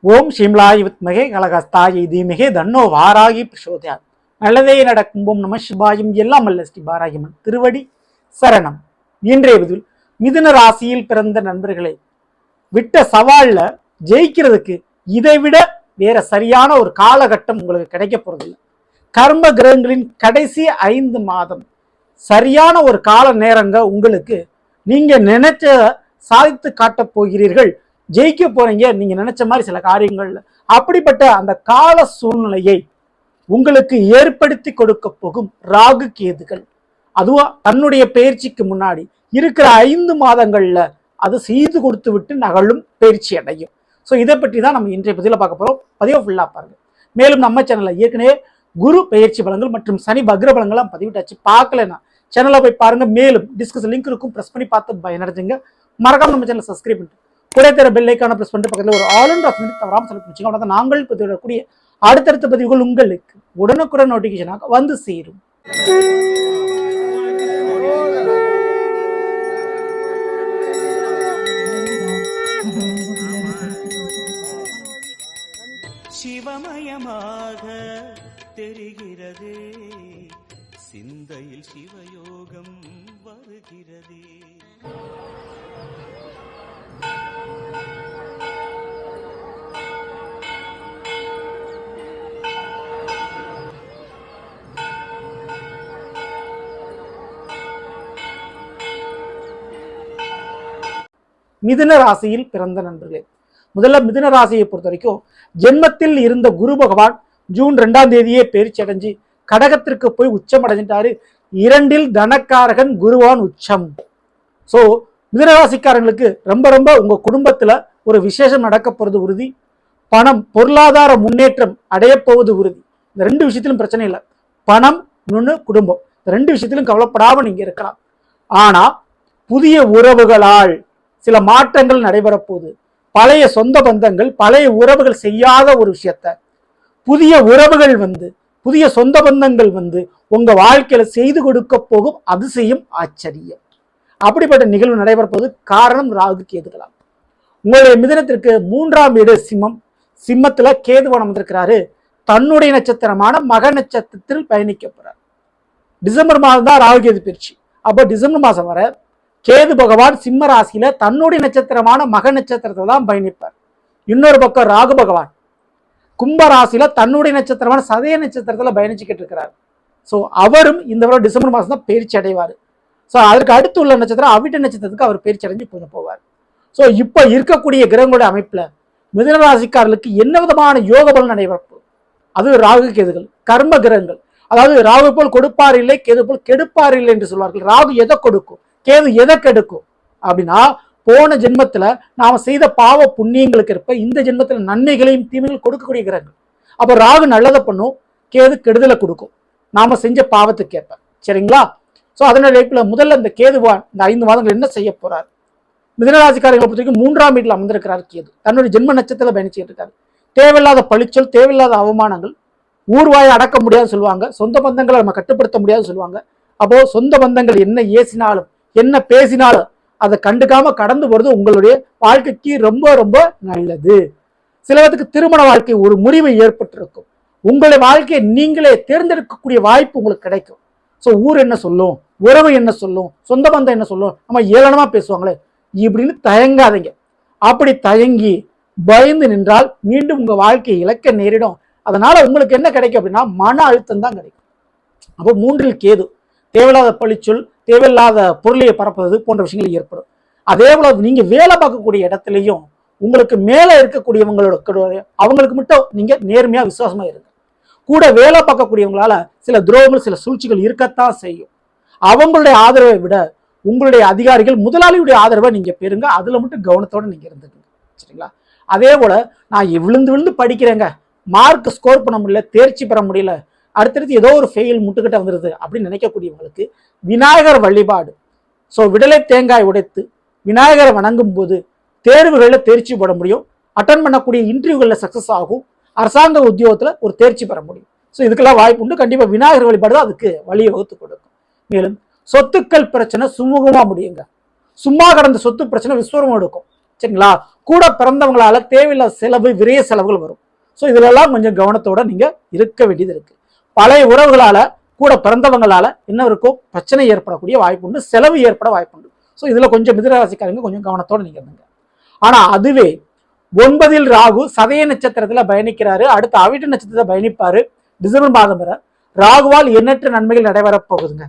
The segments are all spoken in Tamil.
ஓம் ஷிம்லாய் வித்மகே கலகஸ்தாயை தீமிகே தன்னோ வாராகி பிரசோதயாத். நல்லதே நடக்கும். ஓம் நம சிவாயும். எல்லாம் அல்ல ஸ்ரீ பாராகிமன் திருவடி சரணம். இன்றைய பதில் மிதுன ராசியில் பிறந்த நண்பர்களே, விட்ட சவால்ல ஜெயிக்கிறதுக்கு இதை விட வேற சரியான ஒரு காலகட்டம் உங்களுக்கு கிடைக்க போறதில்லை. கர்ம கிரகங்களின் கடைசி 5 மாதம் சரியான ஒரு கால நேரங்க. உங்களுக்கு நீங்க நினைச்ச சாதித்து காட்டப் போகிறீர்கள், ஜெயிக்க போறீங்க. நீங்க நினைச்ச மாதிரி சில காரியங்கள்ல அப்படிப்பட்ட அந்த கால சூழ்நிலையை உங்களுக்கு ஏற்படுத்தி கொடுக்க போகும் ராகு கேதுகள். அதுவா தன்னுடைய பயிற்சிக்கு முன்னாடி இருக்கிற 5 மாதங்கள்ல அது செய்து கொடுத்து விட்டு நகலும் பயிற்சி அடையும். ஸோ இதை பற்றி தான் நம்ம இன்றைய பதில பார்க்க போறோம். பதிவை ஃபுல்லா பாருங்க. மேலும் நம்ம சேனல்ல ஏற்கனவே குரு பயிற்சி பலன்கள் மற்றும் சனி பக்ர பலன்கள்லாம் பதிவிட்டாச்சு. பார்க்கலன்னா சேனலை போய் பாருங்க. மேலும் டிஸ்கஸ் லிங்க் இருக்கும், பிரஸ் பண்ணி பார்த்து பயனடைஞ்சுங்க. மறக்காம நம்ம சேனலை சப்ஸ்கிரைப் பண்ணிட்டு கூட தர பெல் ஐக்கான பிரஸ் பண்ணிட்டு பக்கத்தில் ஒரு ஆல் அண்ட் ஆஃப் தவறாம செலக்ட் பண்ணிச்சுங்க. அவ்வளோ நாங்கள் பதிவிடக்கூடிய அடுத்தடுத்த பதிவுகள் உங்களுக்கு உடனுக்குடன் நோட்டிபிகேஷனாக வந்து சேரும். சிவமயமாக தெரிகிறதே, சிந்தையில் சிவயோகம் வருகிறதே. மிதுன ராசியில் பிறந்த நண்பர்களே, முதல்ல மிதுன ராசியை பொறுத்த வரைக்கும் ஜென்மத்தில் இருந்த குரு பகவான் ஜூன் 2ஆம் தேதியே பயிற்சி அடைஞ்சு கடகத்திற்கு போய் உச்சம் அடைஞ்சிட்டாரு. 2இல் தனக்காரகன் குருவான் உச்சம். ஸோ மிதுனராசிக்காரங்களுக்கு ரொம்ப ரொம்ப உங்க குடும்பத்துல ஒரு விசேஷம் நடக்க போறது உறுதி. பணம் பொருளாதார முன்னேற்றம் அடைய போவது உறுதி. இந்த 2 விஷயத்திலும் பிரச்சனை இல்லை. பணம் இன்னொன்னு குடும்பம், இந்த 2 விஷயத்திலும் கவலைப்படாம நீங்க இருக்கலாம். ஆனா புதிய உறவுகளால் சில மாற்றங்கள் நடைபெற போகுது. பழைய சொந்த பந்தங்கள் பழைய உறவுகள் செய்யாத ஒரு விஷயத்த புதிய உறவுகள் புதிய சொந்த பந்தங்கள் உங்க வாழ்க்கையில செய்து கொடுக்க போகும் அதிசயம், ஆச்சரியம். அப்படிப்பட்ட நிகழ்வு நடைபெற போது காரணம் ராகு கேதுகளாம். உங்களுடைய மிதுனத்திற்கு 3ஆம் வீடு சிம்மம். சிம்மத்துல கேதுவன் அமர்ந்திருக்கிறாரு. தன்னுடைய நட்சத்திரமான மக நட்சத்திரத்தில் பயணிக்க போறார். டிசம்பர் மாதம் தான் ராகு கேது பயிற்சி. அப்போ டிசம்பர் மாதம் வர கேது பகவான் சிம்ம ராசியில தன்னுடைய நட்சத்திரமான மக நட்சத்திரத்தை தான் பயணிப்பார். இன்னொரு பக்கம் ராகு பகவான் கும்ப ராசியில தன்னுடைய நட்சத்திரமான சதய நட்சத்திரத்துல பயணிச்சுக்கிட்டு இருக்கிறார். ஸோ அவரும் இந்த வருடம் டிசம்பர் மாதம் தான் பயிற்சி அடைவார். ஸோ அதற்கு அடுத்து உள்ள நட்சத்திரம் அவிட்ட நட்சத்திரத்துக்கு அவர் பயிற்சி அடைஞ்சு கொஞ்சம் போவார். ஸோ இப்போ இருக்கக்கூடிய கிரகங்களுடைய அமைப்புல மிதுன ராசிக்காரர்களுக்கு என்ன விதமான யோக பலன் நடைபெறும்? அது ராகு கேதுகள் கர்ம கிரகங்கள். அதாவது ராகு போல் கொடுப்பார் இல்லை, கேது போல் கெடுப்பார் இல்லை என்று சொல்வார்கள். ராகு எதை கொடுக்கும், கேது எதை கெடுக்கும் அப்படின்னா, போன ஜென்மத்துல நாம செய்த பாவ புண்ணியங்களுக்கு இருப்ப இந்த ஜென்மத்துல நன்மைகளையும் தீமைகளையும் கொடுக்கக்கூடிய கிரகங்கள். அப்ப ராகு நல்லதை பண்ணும், கேது கெடுதலை கொடுக்கும் நாம செஞ்ச பாவத்துக்கு ஏற்ப. சரிங்களா? ஸோ அதனுடைய முதல்ல இந்த கேதுவான் இந்த 5 மாதங்கள் என்ன செய்ய போறார்? மிதுனராசிக்காரர்களை பொறுத்த வரைக்கும் 3ஆம் வீட்டில் அமர்ந்திருக்கிறார் கேது. தன்னுடைய ஜென்ம நட்சத்திரத்தில் பயணிச்சுட்டு இருக்காரு. தேவையில்லாத பழிச்சொல், தேவையில்லாத அவமானங்கள், ஊர்வாயை அடக்க முடியாதுன்னு சொல்லுவாங்க. சொந்த பந்தங்களை நம்ம கட்டுப்படுத்த முடியாதுன்னு சொல்லுவாங்க. அப்போ சொந்த பந்தங்கள் என்ன ஏசினாலும் என்ன பேசினாலும் அதை கண்டுக்காம கடந்து போறது உங்களுடைய வாழ்க்கைக்கு ரொம்ப ரொம்ப நல்லது. சிலருக்கு திருமண வாழ்க்கை ஒரு முறிவு ஏற்பட்டிருக்கும். உங்களுடைய வாழ்க்கையை நீங்களே தேர்ந்தெடுக்கக்கூடிய வாய்ப்பு உங்களுக்கு கிடைக்கும். ஸோ ஊர் என்ன சொல்லும், உறவு என்ன சொல்லும், சொந்த பந்தம் என்ன சொல்லும், நம்ம ஏளனமா பேசுவாங்களே இப்படின்னு தயங்காதீங்க. அப்படி தயங்கி பயந்து நின்றால் மீண்டும் உங்க வாழ்க்கையை இழக்க நேரிடும். அதனால உங்களுக்கு என்ன கிடைக்கும் அப்படின்னா மன அழுத்தம் தான் கிடைக்கும். அப்போ 3இல் கேது தேவையில்லாத பழிச்சொல், தேவையில்லாத பொருளையை பரப்புறது போன்ற விஷயங்கள் ஏற்படும். அதே போல நீங்க வேலை பார்க்கக்கூடிய இடத்துலையும் உங்களுக்கு மேல இருக்கக்கூடியவங்களோட அவங்களுக்கு மட்டும் நீங்க நேர்மையா விசுவாசமா இருங்க. கூட வேலை பார்க்கக்கூடியவங்களால சில துரோகங்கள் சில சூழ்ச்சிகள் இருக்கத்தான் செய்யும். அவங்களுடைய ஆதரவை விட உங்களுடைய அதிகாரிகள் முதலாளியுடைய ஆதரவை நீங்க பெறுங்க. அதுல மட்டும் கவனத்தோட நீங்க இருந்துக்கங்க. சரிங்களா? அதே போல நான் விழுந்து விழுந்து படிக்கிறேங்க, மார்க் ஸ்கோர் பண்ண முடியல, தேர்ச்சி பெற முடியல, அடுத்தடுத்து ஏதோ ஒரு ஃபெயில் முட்டுக்கிட்ட வந்துருது அப்படின்னு நினைக்கக்கூடியவங்களுக்கு விநாயகர் வழிபாடு. ஸோ விடலை தேங்காய் உடைத்து விநாயகரை வணங்கும் போது தேர்வுகளில் தேர்ச்சி பெற முடியும். அட்டன் பண்ணக்கூடிய இன்டர்வியூகளில் சக்சஸ் ஆகும். அரசாங்க உத்தியோகத்தில் ஒரு தேர்ச்சி பெற முடியும். ஸோ இதுக்கெல்லாம் வாய்ப்பு உண்டு. கண்டிப்பாக விநாயகர் வழிபாடு தான் அதுக்கு வழியை வகுத்து கொடுக்கும். மேலும் சொத்துக்கள் பிரச்சனை சுமூகமாக முடியுங்க. சும்மா கடந்த சொத்து பிரச்சனை விஸ்வரூபம் எடுக்கும். சரிங்களா? கூட பிறந்தவங்களால தேவையில்லாத செலவு, விரைய செலவுகள் வரும். ஸோ இதுலெல்லாம் கொஞ்சம் கவனத்தோட நீங்க இருக்க வேண்டியது இருக்கு. பழைய உறவுகளால, கூட பிறந்தவங்களால என்ன இருக்கும், பிரச்சனை ஏற்படக்கூடிய வாய்ப்பு உண்டு, செலவு ஏற்பட வாய்ப்பு உண்டு. ஸோ இதுல கொஞ்சம் மிதுனராசிக்காரங்க கொஞ்சம் கவனத்தோட நீங்க இருங்க. ஆனா அதுவே 9ல் ராகு சதய நட்சத்திரத்துல பயணிக்கிறாரு, அடுத்த அவிட்ட நட்சத்திரத்தை பயணிப்பாரு. டிசம்பர் மாதம் வரை ராகுவால் எண்ணற்ற நன்மைகள் நடைபெறப் போகுதுங்க.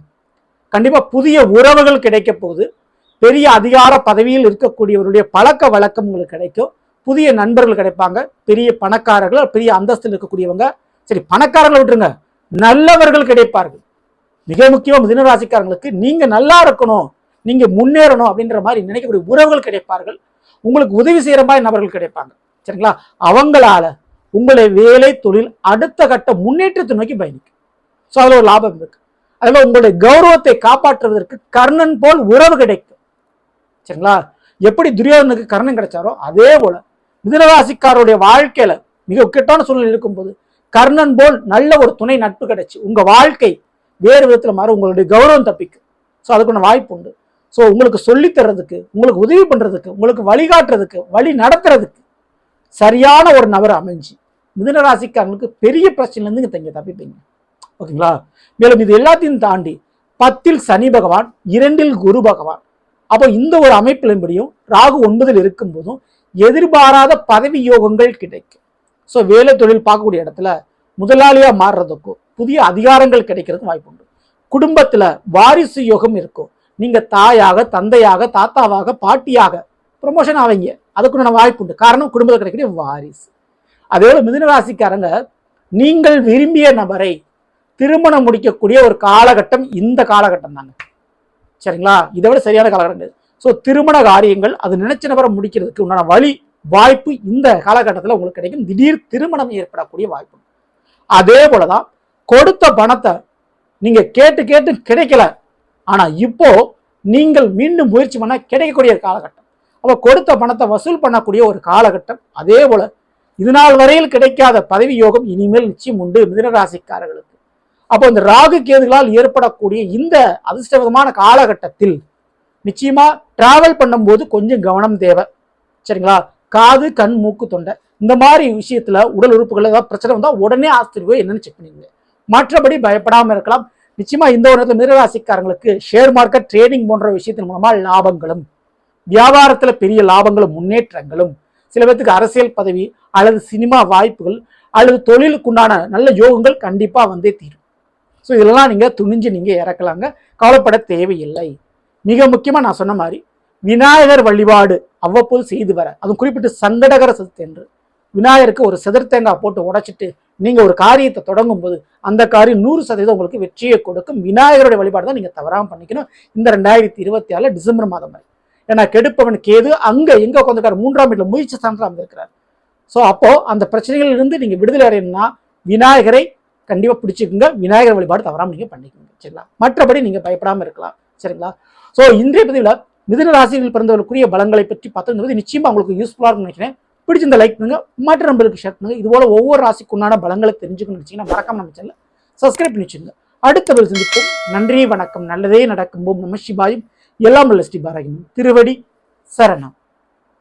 கண்டிப்பா புதிய உறவுகள் கிடைக்க போகுது. பெரிய அதிகார பதவியில் இருக்கக்கூடியவருடைய பழக்க வழக்கம் உங்களுக்கு கிடைக்கும். புதிய நண்பர்கள் கிடைப்பாங்க. பெரிய பணக்காரர்கள், பெரிய அந்தஸ்தில் இருக்கக்கூடியவங்க, சரி பணக்காரங்களை விட்டுருங்க, நல்லவர்கள் கிடைப்பார்கள். மிக முக்கியமா மிதுனராசிக்காரங்களுக்கு நீங்க நல்லா இருக்கணும், நீங்க முன்னேறணும் அப்படின்ற மாதிரி நினைக்கக்கூடிய உறவுகள் கிடைப்பார்கள். உங்களுக்கு உதவி செய்யற மாதிரி நபர்கள் கிடைப்பாங்க. சரிங்களா? அவங்களால உங்களுடைய வேலை தொழில் அடுத்த கட்ட முன்னேற்றத்தை நோக்கி பயணிக்கும். ஸோ அதுல ஒரு லாபம் இருக்கு. அதுல உங்களுடைய கௌரவத்தை காப்பாற்றுவதற்கு கர்ணன் போல் உறவு கிடைக்கும். சரிங்களா? எப்படி துரியோதனுக்கு கர்ணன் கிடைச்சாரோ அதே போல மிதுனராசிக்காரருடைய வாழ்க்கையில மிக கெட்டான சூழ்நிலை இருக்கும்போது கர்ணன் போல் நல்ல ஒரு துணை நட்பு கிடைச்சு உங்க வாழ்க்கை வேறு விதத்துல மாற, உங்களுடைய கௌரவம் தப்பிக்கும். ஸோ அதுக்கான வாய்ப்பு உண்டு. ஸோ உங்களுக்கு சொல்லி தர்றதுக்கு, உங்களுக்கு உதவி பண்றதுக்கு, உங்களுக்கு வழிகாட்டுறதுக்கு, வழி நடத்துறதுக்கு சரியான ஒரு நபர் அமைஞ்சு மிதுனராசிக்காரங்களுக்கு பெரிய பிரச்சனைல இருந்து நீங்க தப்பிப்பீங்க. ஓகேங்களா? மேலும் இது எல்லாத்தையும் தாண்டி 10ல் சனி பகவான், 2ல் குரு பகவான். அப்போ இந்த ஒரு அமைப்பின்படியும் ராகு 9ல் இருக்கும் போதும் எதிர்பாராத பதவி யோகங்கள் கிடைக்கும். ஸோ வேலை தொழில் பார்க்கக்கூடிய இடத்துல முதலாளியா மாறுறதுக்கும் புதிய அதிகாரங்கள் கிடைக்கிறதுக்கும் வாய்ப்பு உண்டு. குடும்பத்துல வாரிசு யோகம் இருக்கும். நீங்க தாயாக, தந்தையாக, தாத்தாவாக, பாட்டியாக ப்ரொமோஷன் ஆவீங்க. அதுக்குண்டான வாய்ப்பு உண்டு. காரணம் குடும்பத்தில் கிடைக்கக்கூடிய வாரிசு. அதே போல மிதுனராசிக்காரங்க நீங்கள் விரும்பிய நபரை திருமணம் முடிக்கக்கூடிய ஒரு காலகட்டம் இந்த காலகட்டம் தாங்க. சரிங்களா? இதை விட சரியான காலகட்டம். ஸோ திருமண காரியங்கள் அது நினைச்ச நபரை முடிக்கிறதுக்கு உண்டான வழி வாய்ப்பு இந்த காலகட்டத்தில் உங்களுக்கு கிடைக்கும். திடீர் திருமணம் ஏற்படக்கூடிய வாய்ப்பு. அதே போலதான் கொடுத்த பணத்தை நீங்க கேட்டு கேட்டு கிடைக்கல, ஆனா இப்போ நீங்கள் மீண்டும் முயற்சி பண்ண கிடைக்கக்கூடிய காலகட்டம். அப்ப கொடுத்த பணத்தை வசூல் பண்ணக்கூடிய ஒரு காலகட்டம். அதே போல இதுநாள் வரையில் கிடைக்காத பதவி யோகம் இனிமேல் நிச்சயம் உண்டு மிதுனராசிக்காரர்களுக்கு. அப்போ இந்த ராகு கேதுகளால் ஏற்படக்கூடிய இந்த அதிர்ஷ்டவிதமான காலகட்டத்தில் நிச்சயமா டிராவல் பண்ணும்போது கொஞ்சம் கவனம் தேவை. சரிங்களா? காது, கண், மூக்கு, தொண்டை இந்த மாதிரி விஷயத்துல உடல் உறுப்புகள் ஏதாவது பிரச்சனை வந்தா உடனே ஆஸ்திரியை என்னன்னு செக் பண்ணிடுங்க. மற்றபடி பயப்படாம இருக்கலாம். நிச்சயமா இந்த ஒரு நேரத்தில் மிதுனராசிக்காரங்களுக்கு ஷேர் மார்க்கெட், ட்ரேடிங் போன்ற விஷயத்தின் மூலமா லாபங்களும், வியாபாரத்துல பெரிய லாபங்களும், முன்னேற்றங்களும், சில பேருக்கு அரசியல் பதவி அல்லது சினிமா வாய்ப்புகள் அல்லது தொழிலுக்குண்டான நல்ல யோகங்கள் கண்டிப்பா வந்தே தீரும். ஸோ இதெல்லாம் நீங்க துணிஞ்சு நீங்க இறக்கலாங்க, கவலைப்பட தேவையில்லை. மிக முக்கியமா நான் சொன்ன மாதிரி விநாயகர் வழிபாடு அவ்வப்போது செய்து வர, அதுவும் குறிப்பிட்டு சங்கடகர சதுர்த்தி என்று விநாயகருக்கு ஒரு செதர் தேங்காய் போட்டு உடைச்சிட்டு நீங்க ஒரு காரியத்தை தொடங்கும் போது அந்த காரியம் 100% உங்களுக்கு வெற்றியை கொடுக்கும். விநாயகருடைய வழிபாடு தான் நீங்க தவறாம பண்ணிக்கணும் இந்த 2024 டிசம்பர் மாதம் வரை. ஏன்னா கெடுப்பவன் கேது அங்க எங்க உட்காந்துருக்காரு, 3ஆம் வீட்டுல முயற்சி ஸ்தானத்தில் அமைந்திருக்கிறார். ஸோ அப்போ அந்த பிரச்சனைகள் இருந்து நீங்க விடுதலை அடையணும்னா விநாயகரை கண்டிப்பா பிடிச்சிக்குங்க. விநாயகர் வழிபாடு தவறாம நீங்க பண்ணிக்கோங்க. சரிங்களா? மற்றபடி நீங்க பயப்படாம இருக்கலாம். சரிங்களா? ஸோ இன்றைய பதிவில் மிதுன ராசியில் பிறந்தவர்களுக்குரிய பலங்களை பற்றி பார்த்தது நிச்சயமா உங்களுக்கு யூஸ்ஃபுல்லா இருக்கும்னு நினைக்கிறேன். பிடிச்சிருந்த லைக் பண்ணுங்க, மற்ற நம்பருக்கு ஷேர் பண்ணுங்க. இது போல ஒவ்வொரு ராசிக்குண்டான பலங்களை தெரிஞ்சுக்கணும்னு நினைச்சீங்கன்னா மறக்காம நம்ம சேனலை சப்ஸ்கிரைப் பண்ணி வச்சுங்க. அடுத்த பதில் சந்திப்போம். நன்றி, வணக்கம். நல்லதே நடக்கும். ஓம் நம சிவாயும். எல்லாம் உள்ள ஸ்ரீ பாரகினும் திருவடி சரணம்.